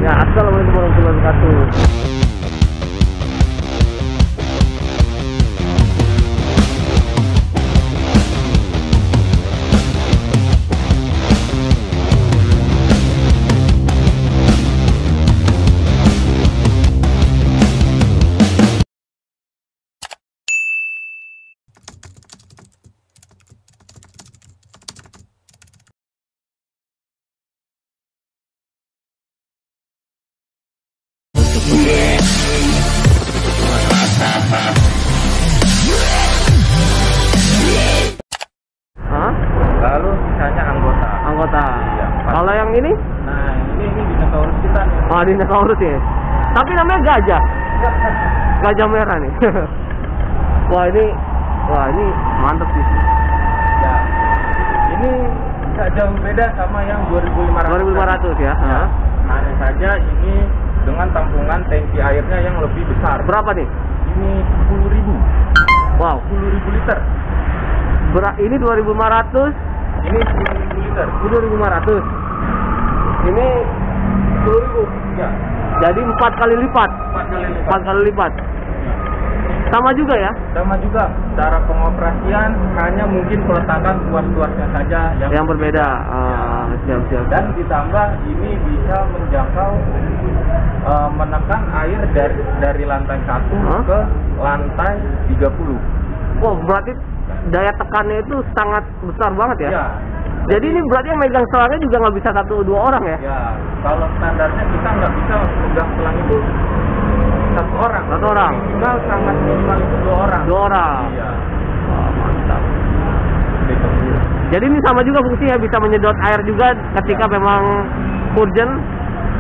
Ya, assalamualaikum warahmatullahi wabarakatuh. Hah? Lalu sisanya anggota. Iya, kalau yang ini? Nah, ini dinosaurus kita nih. Oh, dinosaurus ya. Tapi namanya gajah. Gajah merah nih. Wah, ini mantap sih. Ya. Ini tidak jauh beda sama yang 2500. 2500 ya. Ya. Hanya saja ini dengan tampungan tangki airnya yang lebih besar. Berapa nih? Ini 10.000. Wow, 10.000 liter. ini 2500, Ini 10.000 liter. ini 2500. Ini 10.000. Ya. Jadi 4 kali lipat. 4 kali lipat. 4 kali lipat. Sama juga ya? Sama juga. Cara pengoperasian hanya mungkin peletakan tuas-tuasnya saja Yang berbeda. Siap. Dan ditambah ini bisa menjangkau menekan air dari lantai 1 ke lantai 30. Wow, berarti daya tekannya itu sangat besar banget ya? Ya. Jadi ini berarti yang megang selangnya juga nggak bisa 1-2 orang ya? Ya, kalau standarnya kita nggak bisa megang selang itu 1 orang. 1 orang. Minimal sangat minimal itu 2 orang. 2 orang. Iya. Wah, mantap. Gitu. Jadi ini sama juga fungsinya, bisa menyedot air juga ketika memang urgent,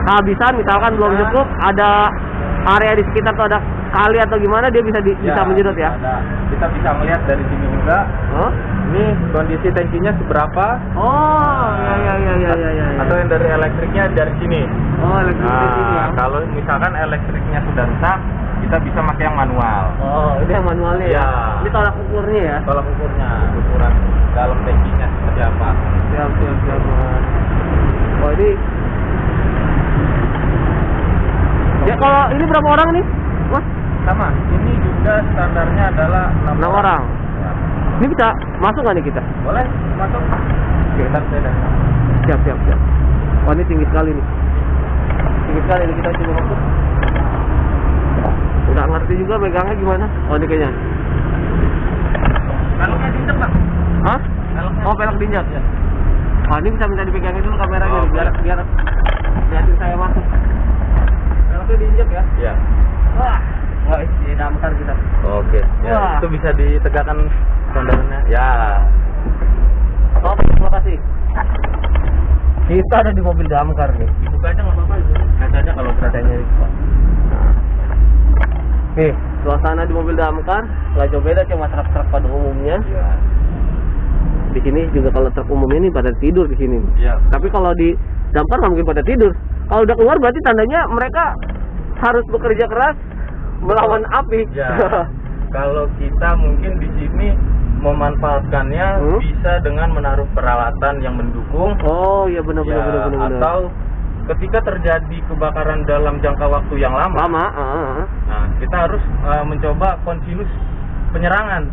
kehabisan, misalkan belum cukup, ada area di sekitar atau ada kali atau gimana, dia bisa bisa menyedot ya? Ada. Kita bisa melihat dari sini juga. Oh? Ini kondisi tangkinya seberapa? Oh, ya. Atau yang dari elektriknya dari sini. Oh, elektrik di sini ya. Kalau misalkan elektriknya sudah rusak, kita bisa pakai yang manual. Oh, ini yang manualnya ya? Ya. Ini tolak ukurnya ya? Tolak ukurnya, ukuran dalam tangkinya seperti apa? Siap. Oh, ini. Ya, kalau ini berapa orang nih, Mas? Sama, ini juga standarnya adalah 6 orang. Ya. Ini bisa masuk nggak nih kita? Boleh masuk? Oke, ntar saya datang. Siap. Oh, ini tinggi sekali nih. Tinggi sekali nih, kita coba masuk. Nggak ngerti juga megangnya gimana. Oh, ini kayaknya. Peloknya diinjak, Pak. Hah? Peloknya. Oh, pelok diinjak. Ya. Oh, ini bisa minta dipegangin dulu kameranya Oh, nih, biar lihatin saya masuk. Peloknya diinjak ya? Iya. Wah, ini damkar kita. Oke. Ya, Wah. itu bisa ditegakkan standarnya. Ya. Oh, terima kasih. Kita ada di mobil damkar nih. Dibuka aja nggak apa-apa itu. Kacanya kalau Katanya nih, suasana di mobil damkar nggak jauh beda sama truk-truk pada umumnya. Iya. Di sini juga kalau truk umumnya ini pada tidur di sini. Iya. Tapi kalau di damkar nggak mungkin pada tidur. Kalau udah keluar berarti tandanya mereka harus bekerja keras melawan api. Ya. Kalau kita mungkin di sini memanfaatkannya bisa dengan menaruh peralatan yang mendukung. Oh iya benar. Atau ketika terjadi kebakaran dalam jangka waktu yang lama. Nah, kita harus mencoba kontinus penyerangan.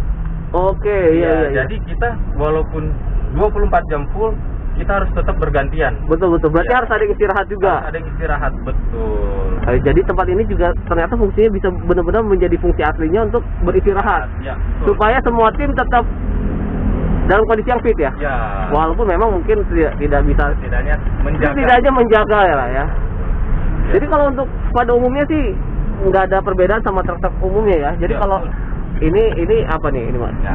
Oke, iya. Jadi kita walaupun 24 jam full, kita harus tetap bergantian. Betul. Berarti Ya. harus ada yang istirahat juga. Harus ada yang istirahat, betul. Jadi tempat ini juga ternyata fungsinya bisa benar-benar menjadi fungsi aslinya untuk beristirahat. Ya, betul. Supaya semua tim tetap dalam kondisi yang fit ya. Ya. Walaupun memang mungkin tidak bisa Setidaknya menjaga ya lah ya. Ya. Jadi kalau untuk pada umumnya sih nggak ada perbedaan sama truk-truk umumnya ya. Jadi Ya, kalau betul. ini apa nih ini Mas? Ya.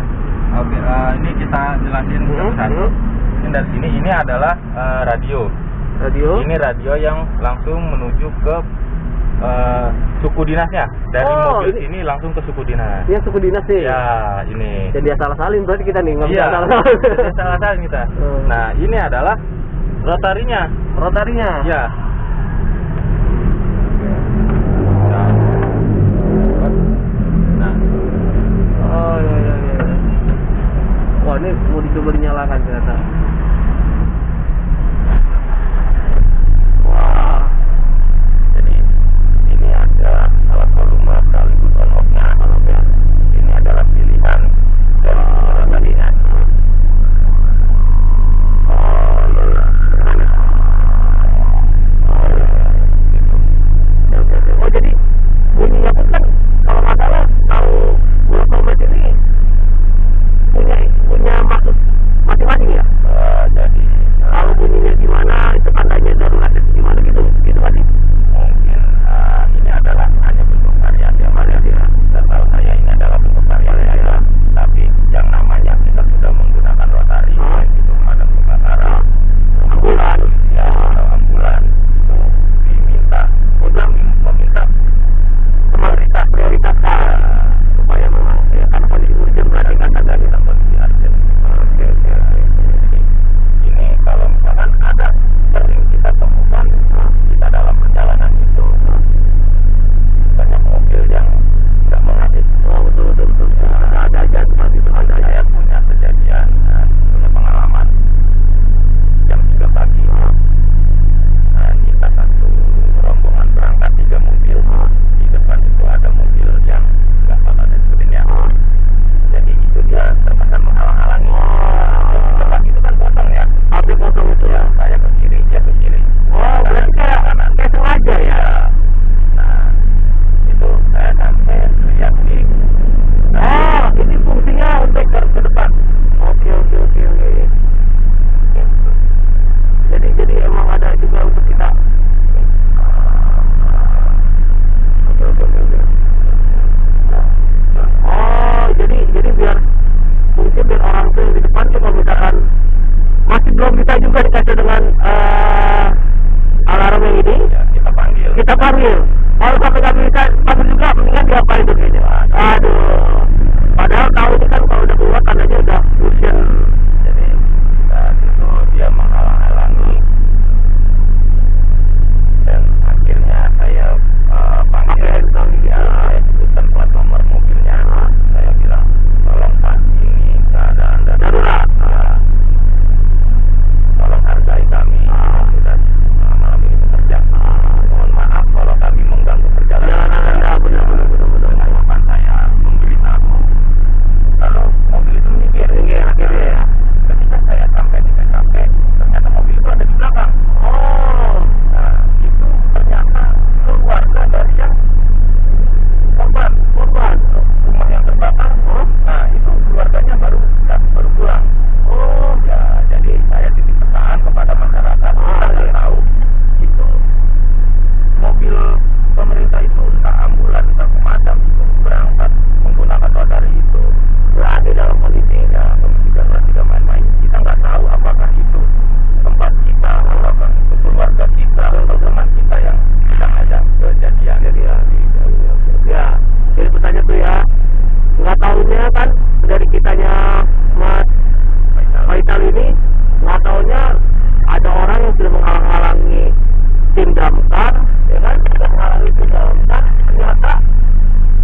Oke, ini kita jelasin satu-satu. Ini dari sini, ini adalah radio. Radio. Ini radio yang langsung menuju ke suku dinasnya. Dari mobil ini langsung ke suku dinas. Ini suku dinas nih. Ya, ini. Jadi salah salin berarti kita nih nggak bisa Iya, salah salah kita. Nah, ini adalah rotarinya. Ya. Nah. Oh iya. Wah, ini mau dicoba dinyalakan ternyata. Wah. Kita panggil. Kalau sampai nggak bisa panggil juga, mendingan diapain tuh kayaknya. Aduh. Padahal tahu ini kan kalau udah keluar tandanya udah fusion. Jadi saat itu dia menghalang-halangi dan akhirnya saya panggil dia, saya sebutkan plat nomor mobilnya. Saya bilang, tolong Pak, ini keadaan darurat. Tolong hargai kami. Sudah malam ini bekerja. Mohon maaf kalau kami mengganggu perjalanan Anda. Benar-benar harapan saya memberitahu kalau mobil itu minggir akhirnya. Ketika saya sampai di TKP, ternyata mobil itu ada di belakang. Oh, nah itu ternyata keluarga dari yang korban rumah yang terbakar. Nah itu keluarganya baru pulang. Oh ya, jadi saya titip pesan kepada masyarakat agar tahu itu mobil pemerintah itu entah ambulan entah pemadam itu berangkat menggunakan rotary itu berada dalam kondisi tidak main-main. Kita nggak tahu apakah itu tempat kita, apakah itu keluarga kita atau teman kita yang sedang ada kejadian. Ya, jadi pertanyaan tuh ya, nggak tahunya kan dari kitanya Mas Faisal ini, nggak tahunya ada orang yang sudah menghalang-halangi tim damkar, ya kan, sudah menghalangi tim damkar, ternyata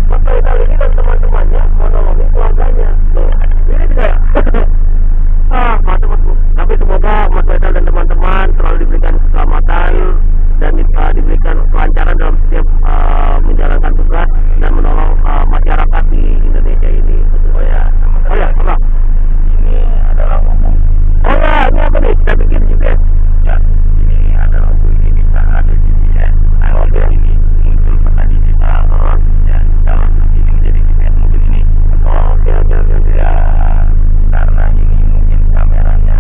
Mas Faisal ini dan teman-temannya mau nolongin keluarganya. Tuh, ini juga ya. Mantap Mas. Tapi semoga Mas Faisal dan teman-teman selalu diberikan keselamatan dan diberikan kelancaran dalam setiap menjalankan tugas dan menolong masyarakat di Indonesia ini. Oh ya, apa? ini adalah ngomong. Oh ya, ini apa nih? Kita bikin GPS. Ya, ini adalah ini bisa ada GPS. Nah, mobil ini muncul peta digital. Ya, dalam ini menjadi GPS mobil ini. Oh, oke. Ya, karena ini mungkin kameranya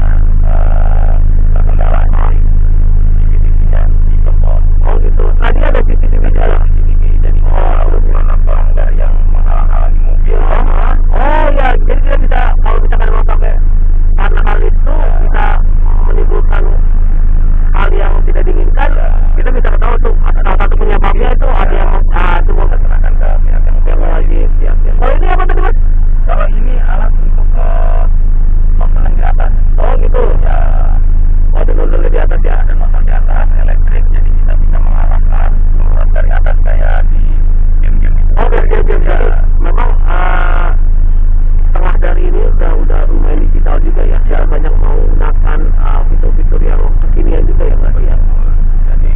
terkendala dari CCTV-nya dicopot. Oh gitu. Tadi ada CCTV jalan. Jadi kalau pelanggar yang menghalang-halangi mobil. Oh ya, jadi kita bisa kalau misalkan memang sampai karena hal itu bisa menimbulkan hal yang tidak diinginkan, kita bisa ketahui tuh salah satu penyebabnya itu ada yang semua serahkan ke pihak yang wajib. Ya. Oh ini apa tadi Mas? Kalau ini alat untuk nozzle di atas. Oh gitu. Ya, ada nozzle di atas ya. Ada nozzle di atas elektrik, jadi kita bisa mengarahkan keluar dari atas kayak di game-game itu. Oh game-game ya. Memang setengah dari ini udah lumayan digital juga ya. Ya banyak menggunakan fitur-fitur yang kekinian juga ya Mas ya. Jadi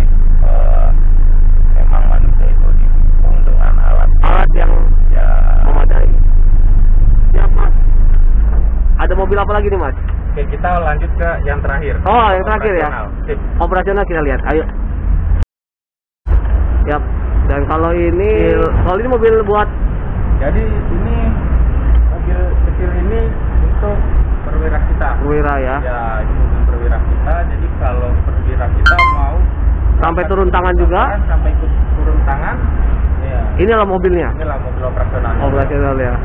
memang manusia itu didukung dengan alat yang ya memadai. Ya Mas. Ada mobil apa lagi nih Mas? Oke, kita lanjut ke yang terakhir. Oh, yang terakhir ya. Sip. Operasional kita lihat. Ayo. Yap. Dan kalau ini mobil buat. Jadi ini mobil kecil ini untuk perwira kita. Perwira ya. Ya, ini mobil perwira kita. Jadi kalau perwira kita mau sampai turun tangan juga. Sampai ikut turun tangan. Ya. Inilah mobilnya. Inilah mobil operasional. Operasional ya.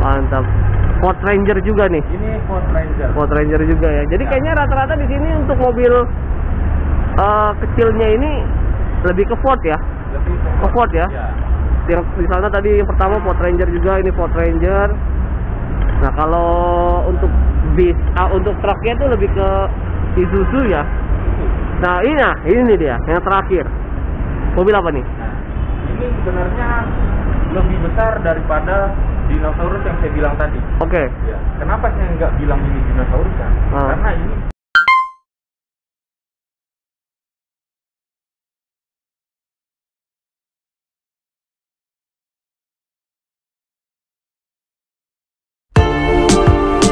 Mantap. Ford Ranger juga nih. Ini Ford Ranger. Ford Ranger juga ya. Jadi Ya. kayaknya rata-rata di sini untuk mobil kecilnya ini lebih ke Ford ya. Lebih Ke Ford ya. Ya. Yang di sana tadi yang pertama Ford Ranger juga, ini Ford Ranger. Nah kalau untuk untuk truknya itu lebih ke Isuzu ya. Nah ini dia yang terakhir. Mobil apa nih? Nah, ini sebenarnya lebih besar daripada dinosaurus yang saya bilang tadi. Oke. Ya. Kenapa saya nggak bilang ini dinosaurus kan? Karena ini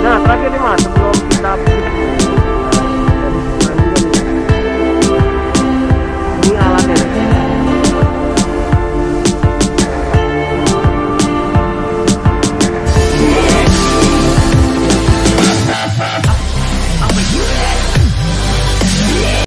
Nah terakhir nih Mas,